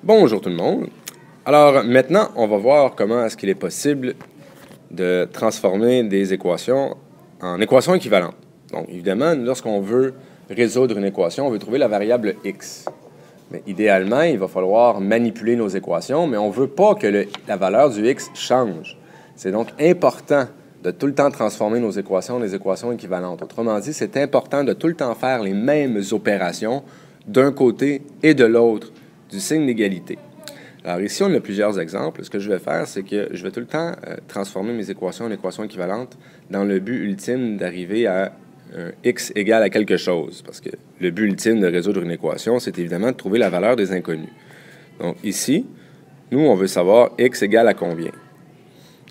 Bonjour tout le monde. Alors maintenant, on va voir comment est-ce qu'il est possible de transformer des équations en équations équivalentes. Donc évidemment, lorsqu'on veut résoudre une équation, on veut trouver la variable x. Mais idéalement, il va falloir manipuler nos équations, mais on ne veut pas que la valeur du x change. C'est donc important de tout le temps transformer nos équations en des équations équivalentes. Autrement dit, c'est important de tout le temps faire les mêmes opérations d'un côté et de l'autre du signe d'égalité. Alors ici, on a plusieurs exemples. Ce que je vais faire, c'est que je vais tout le temps transformer mes équations en équations équivalentes dans le but ultime d'arriver à x égale à quelque chose. Parce que le but ultime de résoudre une équation, c'est évidemment de trouver la valeur des inconnus. Donc ici, nous, on veut savoir x égale à combien.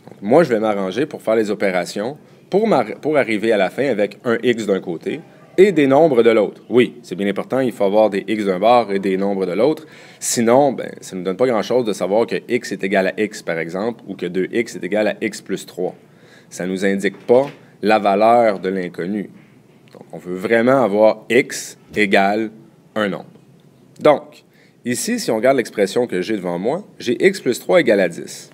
Donc, moi, je vais m'arranger pour faire les opérations pour arriver à la fin avec un x d'un côté et des nombres de l'autre. Oui, c'est bien important, il faut avoir des x d'un bord et des nombres de l'autre. Sinon, ben, ça ne nous donne pas grand-chose de savoir que x est égal à x, par exemple, ou que 2x est égal à x plus 3. Ça ne nous indique pas la valeur de l'inconnu. Donc, on veut vraiment avoir x égale un nombre. Donc, ici, si on regarde l'expression que j'ai devant moi, j'ai x plus 3 égale à 10.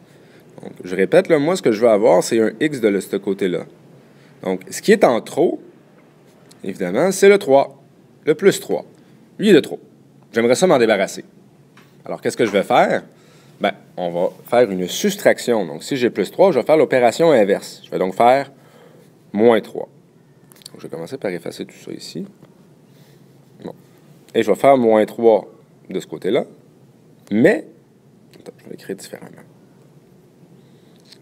Donc, je répète, là, moi, ce que je veux avoir, c'est un x de ce côté-là. Donc, ce qui est en trop, évidemment, c'est le 3, le plus 3. Lui, il est de trop. J'aimerais ça m'en débarrasser. Alors, qu'est-ce que je vais faire? Bien, on va faire une soustraction. Donc, si j'ai plus 3, je vais faire l'opération inverse. Je vais donc faire moins 3. Donc, je vais commencer par effacer tout ça ici. Bon. Et je vais faire moins 3 de ce côté-là. Mais, attends, je vais l'écrire différemment.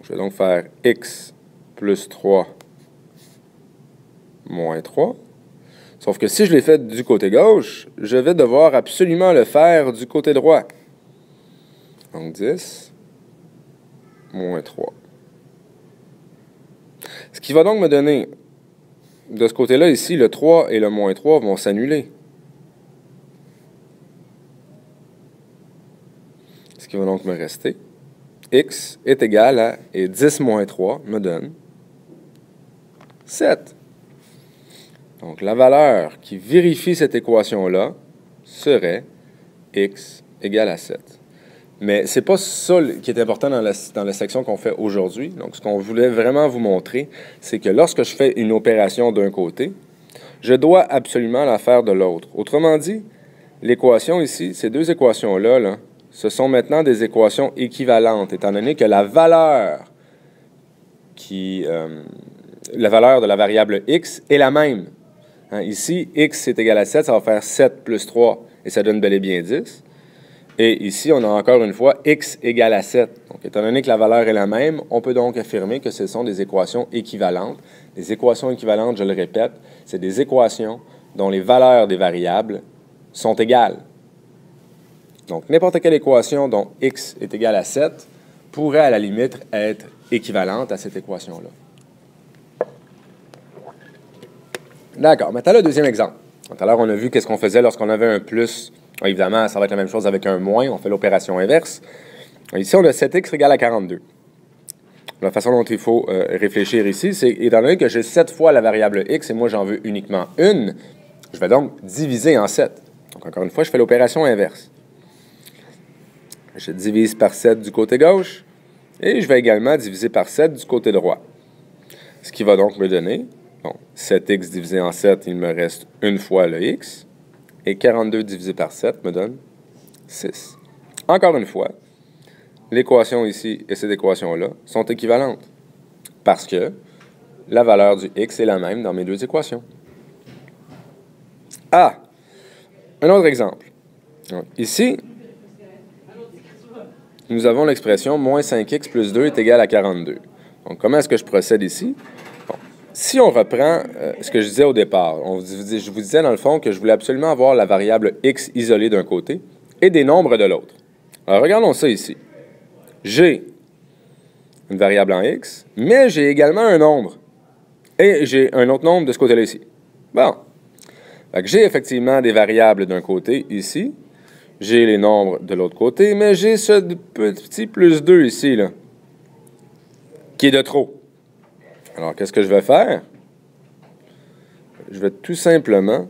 Je vais donc faire x plus 3 moins 3. Sauf que si je l'ai fait du côté gauche, je vais devoir absolument le faire du côté droit. Donc 10 moins 3. Ce qui va donc me donner, de ce côté-là ici, le 3 et le moins 3 vont s'annuler. Ce qui va donc me rester, x est égal à, et 10 moins 3 me donne 7. Donc, la valeur qui vérifie cette équation-là serait x égale à 7. Mais ce n'est pas ça qui est important dans la section qu'on fait aujourd'hui. Donc, ce qu'on voulait vraiment vous montrer, c'est que lorsque je fais une opération d'un côté, je dois absolument la faire de l'autre. Autrement dit, l'équation ici, ces deux équations-là, là, ce sont maintenant des équations équivalentes, étant donné que la valeur de la variable x est la même. Hein, ici, x est égal à 7, ça va faire 7 plus 3, et ça donne bel et bien 10. Et ici, on a encore une fois x égale à 7. Donc, étant donné que la valeur est la même, on peut donc affirmer que ce sont des équations équivalentes. Les équations équivalentes, je le répète, c'est des équations dont les valeurs des variables sont égales. Donc, n'importe quelle équation dont x est égal à 7 pourrait, à la limite, être équivalente à cette équation-là. D'accord. Maintenant, le deuxième exemple. Tout à l'heure, on a vu qu'est-ce qu'on faisait lorsqu'on avait un plus. Évidemment, ça va être la même chose avec un moins. On fait l'opération inverse. Ici, on a 7x égale à 42. La façon dont il faut réfléchir ici, c'est, étant donné que j'ai 7 fois la variable x et moi, j'en veux uniquement une, je vais donc diviser en 7. Donc, encore une fois, je fais l'opération inverse. Je divise par 7 du côté gauche et je vais également diviser par 7 du côté droit. Ce qui va donc me donner... Bon, 7x divisé en 7, il me reste une fois le x. Et 42 divisé par 7 me donne 6. Encore une fois, l'équation ici et cette équation-là sont équivalentes. Parce que la valeur du x est la même dans mes deux équations. Ah! Un autre exemple. Donc, ici, nous avons l'expression moins 5x plus 2 est égal à 42. Donc, comment est-ce que je procède ici? Si on reprend ce que je disais au départ, je vous disais dans le fond que je voulais absolument avoir la variable x isolée d'un côté et des nombres de l'autre. Alors, regardons ça ici. J'ai une variable en x, mais j'ai également un nombre. Et j'ai un autre nombre de ce côté-là ici. Bon. J'ai effectivement des variables d'un côté ici. J'ai les nombres de l'autre côté, mais j'ai ce petit plus 2 ici, là, qui est de trop. Alors, qu'est-ce que je vais faire? Je vais tout simplement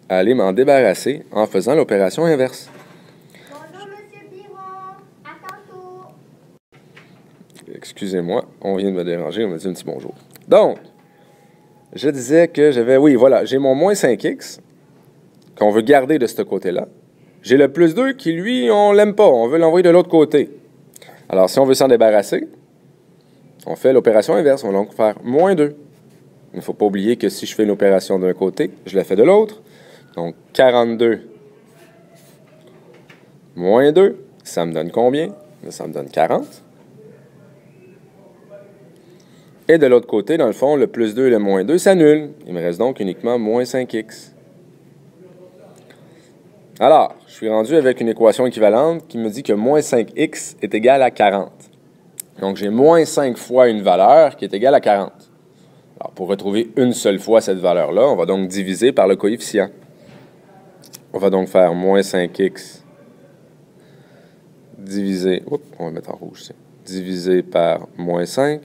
aller m'en débarrasser en faisant l'opération inverse. excusez-moi, on vient de me déranger, on m'a dit un petit bonjour. Donc, je disais que j'avais, oui, voilà, j'ai mon moins 5x, qu'on veut garder de ce côté-là. J'ai le plus 2 qui, lui, on l'aime pas, on veut l'envoyer de l'autre côté. Alors, si on veut s'en débarrasser, on fait l'opération inverse, on va donc faire moins 2. Il ne faut pas oublier que si je fais une opération d'un côté, je la fais de l'autre. Donc, 42 moins 2, ça me donne combien? Ça me donne 40. Et de l'autre côté, dans le fond, le plus 2 et le moins 2 s'annulent. Il me reste donc uniquement moins 5x. Alors, je suis rendu avec une équation équivalente qui me dit que moins 5x est égal à 40. Donc, j'ai moins 5 fois une valeur qui est égale à 40. Alors, pour retrouver une seule fois cette valeur-là, on va donc diviser par le coefficient. On va donc faire moins 5x divisé... Oups, on va mettre en rouge, ça. Divisé par moins 5.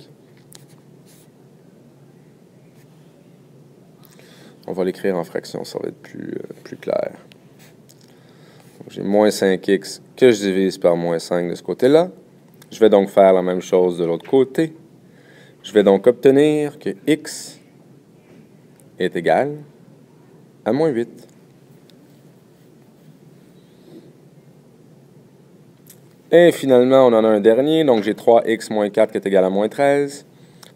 On va l'écrire en fraction, ça va être plus clair. J'ai moins 5x que je divise par moins 5 de ce côté-là. Je vais donc faire la même chose de l'autre côté. Je vais donc obtenir que x est égal à moins 8. Et finalement, on en a un dernier. Donc, j'ai 3x moins 4 qui est égal à moins 13.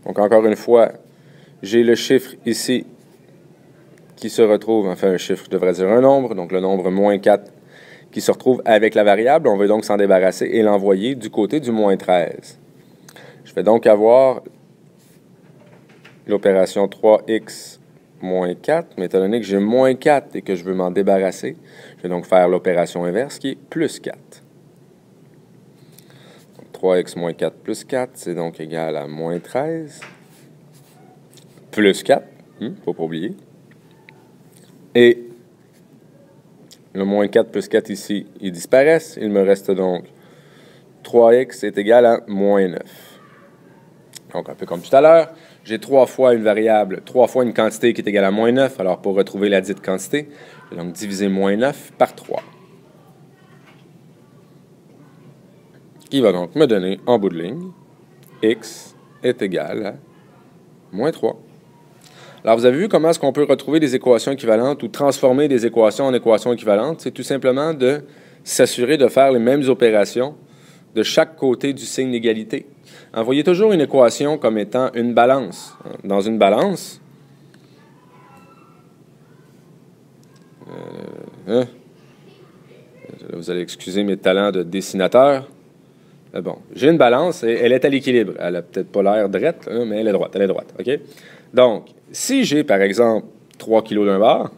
Donc, encore une fois, j'ai le chiffre ici qui se retrouve, enfin un chiffre, je devrais dire un nombre, donc le nombre moins 4 qui se retrouve avec la variable. On veut donc s'en débarrasser et l'envoyer du côté du moins 13. Je vais donc avoir l'opération 3x moins 4, mais étant donné que j'ai moins 4 et que je veux m'en débarrasser, je vais donc faire l'opération inverse qui est plus 4. Donc 3x moins 4 plus 4, c'est donc égal à moins 13, plus 4, faut pas oublier. Et le moins 4 plus 4 ici, ils disparaissent. Il me reste donc 3x est égal à moins 9. Donc, un peu comme tout à l'heure, j'ai 3 fois une variable, 3 fois une quantité qui est égale à moins 9. Alors, pour retrouver la dite quantité, je vais donc diviser moins 9 par 3. Qui va donc me donner, en bout de ligne, x est égal à moins 3. Alors, vous avez vu comment est-ce qu'on peut retrouver des équations équivalentes ou transformer des équations en équations équivalentes? C'est tout simplement de s'assurer de faire les mêmes opérations de chaque côté du signe d'égalité. Voyez toujours une équation comme étant une balance. Dans une balance, vous allez excuser mes talents de dessinateur. Bon, j'ai une balance et elle est à l'équilibre. Elle n'a peut-être pas l'air droite, mais elle est droite. Elle est droite, OK? Donc, si j'ai, par exemple, 3 kg d'un bar,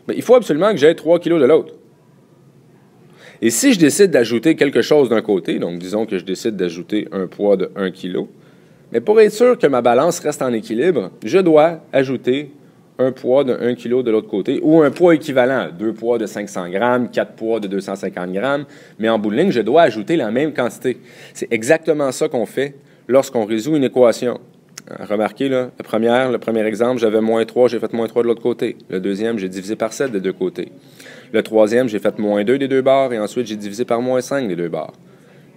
bien, il faut absolument que j'aie 3 kg de l'autre. Et si je décide d'ajouter quelque chose d'un côté, donc disons que je décide d'ajouter un poids de 1 kg, mais pour être sûr que ma balance reste en équilibre, je dois ajouter un poids de 1 kg de l'autre côté, ou un poids équivalent, 2 poids de 500 grammes, 4 poids de 250 grammes, mais en bout de ligne, je dois ajouter la même quantité. C'est exactement ça qu'on fait lorsqu'on résout une équation. Remarquez, là, le premier exemple, j'avais moins 3, j'ai fait moins 3 de l'autre côté. Le deuxième, j'ai divisé par 7 des deux côtés. Le troisième, j'ai fait moins 2 des deux bords, et ensuite, j'ai divisé par moins 5 des deux bords.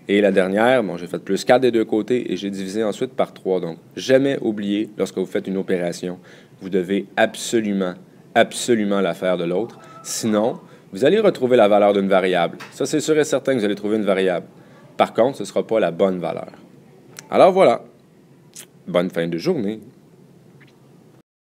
Et la dernière, bon, j'ai fait plus 4 des deux côtés, et j'ai divisé ensuite par 3. Donc, jamais oublier, lorsque vous faites une opération, vous devez absolument la faire de l'autre. Sinon, vous allez retrouver la valeur d'une variable. Ça, c'est sûr et certain que vous allez trouver une variable. Par contre, ce ne sera pas la bonne valeur. Alors voilà. Bonne fin de journée.